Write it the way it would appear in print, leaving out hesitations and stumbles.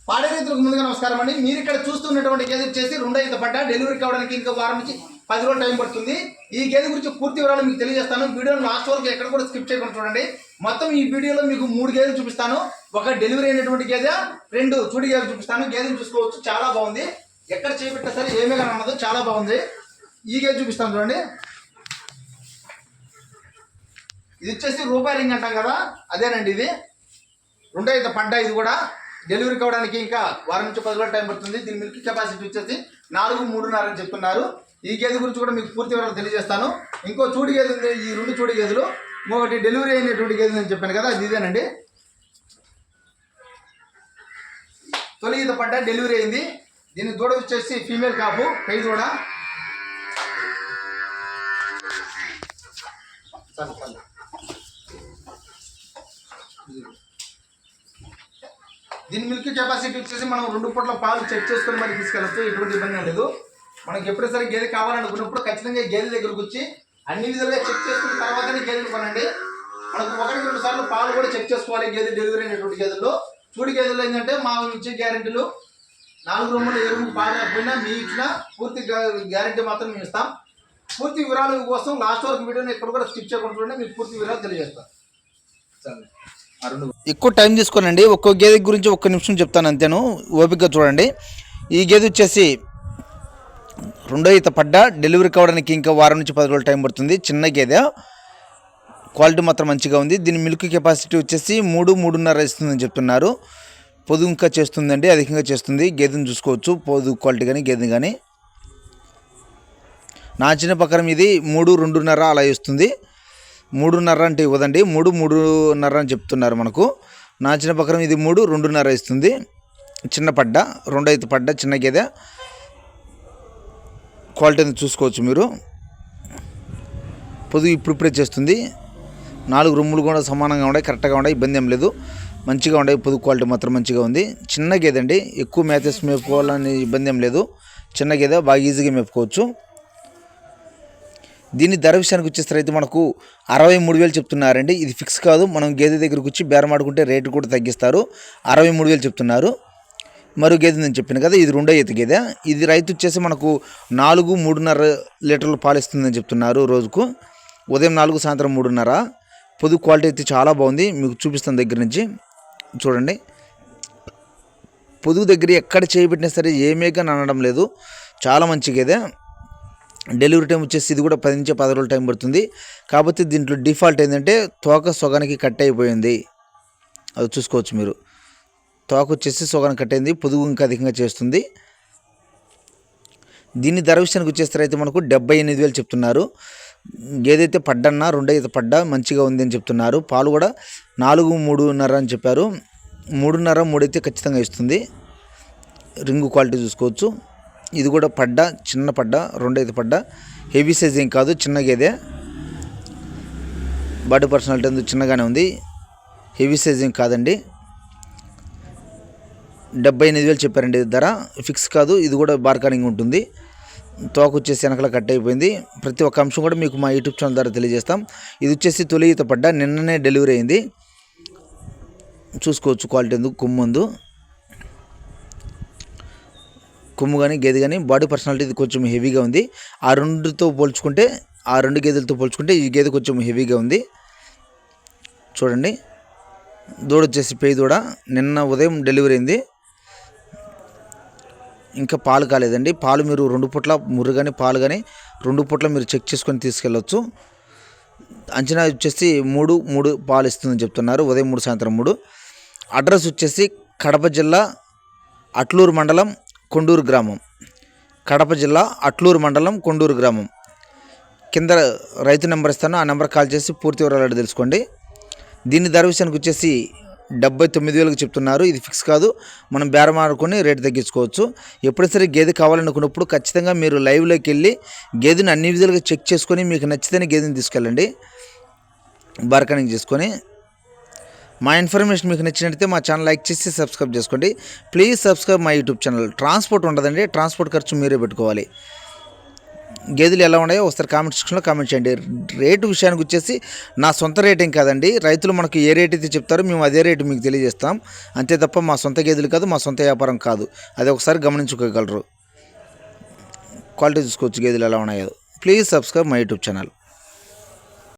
పాడే రైతులకు ముందుగా నమస్కారం అండి. మీరు ఇక్కడ చూస్తున్నటువంటి గేదె వచ్చేసి 2 ఈత పడ్డ డెలివరీ కావడానికి ఇంకా వారం నుంచి 10 రోజులు టైం పడుతుంది. ఈ గేదె గురించి పూర్తి వివరాలు మీకు తెలియజేస్తాను. వీడియోని లాస్ట్ వరకు ఎక్కడ కూడా స్కిప్ చేయకుండా చూడండి. మొత్తం ఈ వీడియోలో మీకు 3 గేదెలు చూపిస్తాను. ఒక డెలివరీ అయినటువంటి గేదె, 2 చూడి గేదెలు చూపిస్తాను. గేదెలు చూసుకోవచ్చు, చాలా బాగుంది. ఎక్కడ చేపెట్టా సరే ఏమీ కానీ అన్నదో చాలా బాగుంది. ఈ గేదె చూపిస్తాను చూడండి. ఇది వచ్చేసి రూపాయి రింగ్ అంటాం కదా, అదేనండి. ఇది 2 ఈత పడ్డ. ఇది కూడా డెలివరీ కావడానికి ఇంకా వారం నుంచి 10 రోజులు టైం పడుతుంది. దీని మిల్క్ కెపాసిటీ వచ్చేసి 4-3.5 అని చెప్తున్నారు. ఈ గేదె గురించి కూడా మీకు పూర్తి వివరాలు తెలియజేస్తాను. ఇంకో చూడి గేదె ఉంది. ఈ 2 చూడి గేదెలు, ఇంకొకటి డెలివరీ అయినటువంటి గేదె అని చెప్పాను కదా, అది ఇదేనండి. తొలి ఈత పడ్డ డెలివరీ అయింది. దీని దూడ వచ్చేసి ఫీమేల్ కాపు, పై దూడ. దీని మిల్క్ కెపాసిటీ వచ్చేసి మనం 2 పూట్ల పాలు చెక్ చేసుకుని మరి తీసుకెళ్ళచ్చు, ఎటువంటి ఇబ్బంది లేదు. మనకి ఎప్పుడు సరే గేదె కావాలనుకున్నప్పుడు ఖచ్చితంగా గేదె దగ్గరకు వచ్చి అన్ని విధాలుగా చెక్ చేసుకున్న తర్వాతనే గేదెలు కొనండి. మనకు 1-2 సార్లు పాలు కూడా చెక్ చేసుకోవాలి గేదె డెలివరీ అయినటువంటి గేదెల్లో. చూడి గేదెలు ఏంటంటే మా ఇచ్చే గ్యారెంటీలు 4 రొమ్ములు ఎరువు పాలు రాకపోయినా మీ ఇచ్చిన పూర్తి గ్యారెంటీ మాత్రం మేము ఇస్తాం. పూర్తి వివరాల కోసం లాస్ట్ వరకు వీడియోని ఎక్కడ కూడా స్కిప్ చేయకుండా మీకు పూర్తి వివరాలు తెలియజేస్తాం. ఎక్కువ టైం తీసుకోనండి. ఒక్కో గేదె గురించి 1 నిమిషం చెప్తాను అంతేను, ఓపికగా చూడండి. ఈ గేదె వచ్చేసి 2 ఈత పడ్డ, డెలివరీ కావడానికి ఇంకా వారం నుంచి 10 రోజులు టైం పడుతుంది. చిన్న గేదె, క్వాలిటీ మాత్రం మంచిగా ఉంది. దీని మిల్క్ కెపాసిటీ వచ్చేసి 3-3.5 ఇస్తుందని చెప్తున్నారు. పొదుగు ఇంకా చేస్తుందండి, అధికంగా చేస్తుంది. గేదెను చూసుకోవచ్చు, పొదుగు క్వాలిటీ కానీ గేదె కానీ. నా చిన్న ప్రకారం ఇది 3-2.5 అలా ఇస్తుంది. 3.5 అంటే ఇవ్వదండి, 3-3.5 అని చెప్తున్నారు మనకు. నా చిన్న ప్రకారం ఇది 3-2.5 ఇస్తుంది. చిన్న పడ్డ, 2 ఈత పడ్డ చిన్న గేదె, క్వాలిటీని చూసుకోవచ్చు మీరు. పొదుగు ఇప్పుడిప్పుడే చేస్తుంది. 4 రొమ్ములు కూడా సమానంగా ఉన్నాయి, కరెక్ట్గా ఉన్నాయి, ఇబ్బంది ఏం లేదు, మంచిగా ఉన్నాయి. పొదుగు క్వాలిటీ మాత్రం మంచిగా ఉంది. చిన్న గేదె అండి, ఎక్కువ మేతేసి మేపుకోవాలని ఇబ్బంది ఏం లేదు. చిన్న గేదె, బాగా ఈజీగా మేపుకోవచ్చు. దీని ధర విషయానికి వచ్చేసరికి అయితే మనకు 63,000 చెప్తున్నారండి. ఇది ఫిక్స్ కాదు, మనం గేదె దగ్గరకు వచ్చి బేరం ఆడుకుంటే రేటు కూడా తగ్గిస్తారు. 63,000 చెప్తున్నారు. మరో గేదె నేను చెప్పాను కదా, ఇది 2 ఈత గేదె. ఇది రైతు వచ్చేసి మనకు 4-3.5 లీటర్లు పాలు ఇస్తుందని చెప్తున్నారు రోజుకు. ఉదయం 4, సాయంత్రం 3.5. పొదుగు క్వాలిటీ అయితే చాలా బాగుంది, మీకు చూపిస్తాను దగ్గర నుంచి చూడండి. పొదుగు దగ్గర ఎక్కడ చేయబెట్టినా సరే ఏమేగా అనడం లేదు, చాలా మంచి గేదె. డెలివరీ టైం వచ్చేసి ఇది కూడా 10 నుంచి 10 రోజులు టైం పడుతుంది. కాకపోతే దీంట్లో డిఫాల్ట్ ఏంటంటే తోక సొగానికి కట్ అయిపోయింది, అది చూసుకోవచ్చు మీరు. తోక వచ్చేసి సొగానికి కట్ అయింది, పొదుగు ఇంకా అధికంగా చేస్తుంది. దీని ధర విషయానికి వచ్చేసరికి అయితే మనకు 78,000 చెప్తున్నారు. గేదైతే పడ్డన్న 2 ఈత పడ్డ మంచిగా ఉంది అని చెప్తున్నారు. పాలు కూడా 4-3.5 అని చెప్పారు. 3.5-3 అయితే ఖచ్చితంగా ఇస్తుంది. రింగు క్వాలిటీ చూసుకోవచ్చు. ఇది కూడా పడ్డ, చిన్న పడ్డ, 2 ఈత పడ్డ, హెవీ సైజ్ ఏం కాదు, చిన్న గేదె. బాడీ పర్సనాలిటీ అంతా చిన్నగానే ఉంది, హెవీ సైజ్ ఏం కాదండి. 78,000 చెప్పారండి ధర, ఫిక్స్ కాదు. ఇది కూడా బార్కానింగ్ ఉంటుంది. తోక వచ్చేసి వెనకల కట్ అయిపోయింది. ప్రతి ఒక్క అంశం కూడా మీకు మా యూట్యూబ్ ఛానల్ ద్వారా తెలియజేస్తాం. ఇది వచ్చేసి తొలి ఈత పడ్డ, నిన్ననే డెలివరీ అయింది. చూసుకోవచ్చు క్వాలిటీ ఎందుకు, కొమ్ము కానీ గేదె కానీ బాడీ పర్సనాలిటీ ఇది కొంచెం హెవీగా ఉంది. ఆ 2 గేదెలతో పోల్చుకుంటే ఈ గేదె కొంచెం హెవీగా ఉంది. చూడండి, దూడ వచ్చేసి పై దూడ, నిన్న ఉదయం డెలివరీ అయింది. ఇంకా పాలు కాలేదండి. పాలు మీరు 2 పూట్ల ముర్రు కానీ పాలు కానీ 2 పూట్ల మీరు చెక్ చేసుకొని తీసుకెళ్ళవచ్చు. అంచనా వచ్చేసి 3 పాలు ఇస్తుందని చెప్తున్నారు. ఉదయం 3, సాయంత్రం 3. అడ్రస్ వచ్చేసి కడప జిల్లా అట్లూరు మండలం, కొండూరు గ్రామం. కడప జిల్లా అట్లూరు మండలం, కొండూరు గ్రామం. కింద రైతు నెంబర్ ఇస్తాను, ఆ నెంబర్ కాల్ చేసి పూర్తి వివరాలు తెలుసుకోండి. దీని ధర విషయానికి వచ్చేసి 79,000 చెప్తున్నారు. ఇది ఫిక్స్ కాదు, మనం బేరం ఆడుకొని రేటు తగ్గించుకోవచ్చు. ఎప్పుడు సరే గేదె కావాలనుకున్నప్పుడు ఖచ్చితంగా మీరు లైవ్లోకి వెళ్ళి గేదెని అన్ని విధాలుగా చెక్ చేసుకొని మీకు నచ్చితేనే గేదెని తీసుకెళ్ళండి, బార్కానింగ్ చేసుకొని. మా ఇన్ఫర్మేషన్ మీకు నచ్చినట్లయితే మా ఛానల్ లైక్ చేసి సబ్స్క్రైబ్ చేసుకోండి. Please subscribe my YouTube channel. Transport ఉండదండి, ట్రాన్స్పోర్ట్ ఖర్చు మీరే పెట్టుకోవాలి. గేదెలు ఎలా ఉన్నాయో ఒకసారి కామెంట్ సెక్షన్లో కామెంట్ చేయండి. రేటు విషయానికి వచ్చేసి నా సొంత రేటేం కాదండి, రైతులు మనకు ఏ రేట్ అయితే చెప్తారో మేము అదే రేటు మీకు తెలియజేస్తాం. అంతే తప్ప మా సొంత గేదెలు కాదు, మా సొంత వ్యాపారం కాదు. అది ఒకసారి గమనించుకోగలరు. క్వాలిటీ చూసుకోవచ్చు గేదెలు ఎలా ఉన్నాయో. Please subscribe my YouTube channel.